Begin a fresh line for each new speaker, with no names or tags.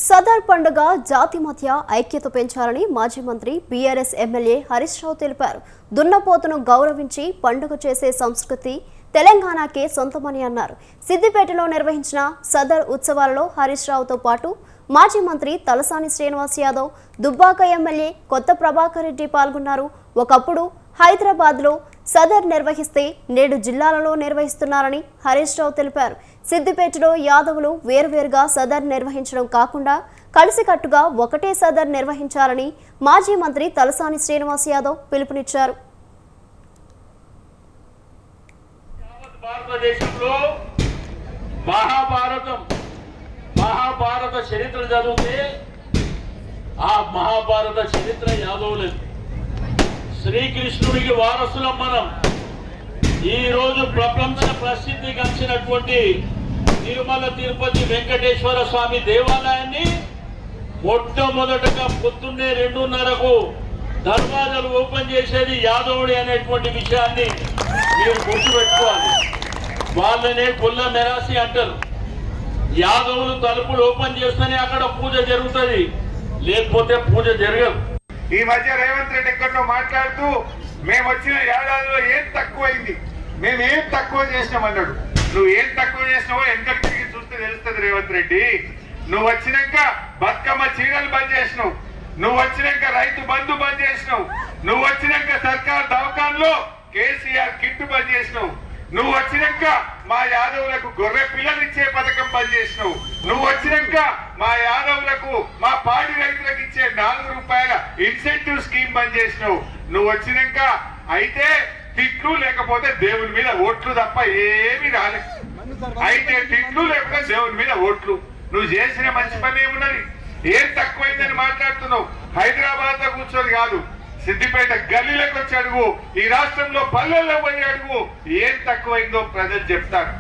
సదర్ పండుగ జాతి మధ్య ఐక్యత పెంచాలని మాజీ మంత్రి బీఆర్ఎస్ ఎమ్మెల్యే హరీష్ రావు తెలిపారు. దున్నపోతును గౌరవించి పండుగ చేసే సంస్కృతి తెలంగాణకే సొంతమని అన్నారు. సిద్దిపేటలో నిర్వహించిన సదర్ ఉత్సవాలలో హరీష్ రావుతో పాటు మాజీ మంత్రి తలసాని శ్రీనివాస్ యాదవ్, దుబ్బాక ఎమ్మెల్యే కొత్త ప్రభాకర్ రెడ్డి పాల్గొన్నారు. ఒకప్పుడు హైదరాబాద్లో సదర్ నిర్వహిస్తే నేడు జిల్లాలలో నిర్వహిస్తున్నారని హరీష్ రావు తెలిపారు. సిద్దిపేటలో యాదవులు వేర్వేరుగా సదర్ నిర్వహించడం కాకుండా కలిసికట్టుగా ఒకటే సదర్ నిర్వహించాలని మాజీ మంత్రి తలసాని శ్రీనివాస్ యాదవ్ పిలుపునిచ్చారు.
భారతదేశంలో మహాభారత చరిత్ర చదివితే ఆ మహాభారత చరిత్ర యాదవులది. శ్రీకృష్ణుడికి వారసులం మనం. ఈ రోజు ప్రపంచ ప్రసిద్ధి గంచినటువంటి తిరుమల తిరుపతి వెంకటేశ్వర స్వామి దేవాలయాన్ని మొట్టమొదటగా పొద్దున్నే 2:30కు దర్వాజాలు ఓపెన్ చేసేది యాదవుడి అనేటువంటి విషయాన్ని మీరు గుర్తుపెట్టుకోవాలి. వాళ్ళనే గొల్ల మెరాసి అంటారు. యాదవులు తలుపులు ఓపెన్ చేస్తేనే అక్కడ పూజ జరుగుతుంది, లేకపోతే పూజ జరగదు.
ఈ మధ్య రేవంత్ రెడ్డి ఎక్కడో మాట్లాడుతూ మేము వచ్చిన ఏడాదిలో ఏం తక్కువైంది, మేమేం తక్కువ చేసినామన్నాడు. నువ్వు ఏం తక్కువ చేసినావో వెనకకి తిరిగి చూస్తే తెలుస్తుంది రేవంత్ రెడ్డి. నువ్వు వచ్చినాక బతుకమ్మ చీరలు బంద్ చేసినావు, నువ్వు వచ్చినాక రైతు బంధు బంద్ చేసినావు, నువ్వు వచ్చినాక సర్కార్ దవాఖాన్లో కేసీఆర్ కిట్టు బంద్ చేసినావు, నువ్వు వచ్చినాక మా యాదవులకు గొర్రె పిల్లలు ఇచ్చే పథకం బంద్ చేసినావు, నువ్వు వచ్చినాక మా యాదవులకు మా పాడి రైతులకు ఇచ్చే 4 రూపాయల ఇన్సెంటివ్ స్కీమ్ బంద్ చేసినావు. నువ్వు వచ్చినాక అయితే తిట్లు లేకపోతే దేవుని మీద ఓట్లు తప్ప ఏమి రాలేదు. అయితే తిట్లు లేకపోతే దేవుని మీద ఓట్లు. నువ్వు చేసిన మంచి పని ఏమున్నది? ఏం తక్కువైందని మాట్లాడుతున్నావు. హైదరాబాద్ లో కూర్చొని కాదు, సిద్దిపేట గల్లీలకు వచ్చి అడుగు, ఈ రాష్ట్రంలో పల్లెల్లో పోయి అడుగు, ఏం తక్కువైందో ప్రజలు చెప్తారు.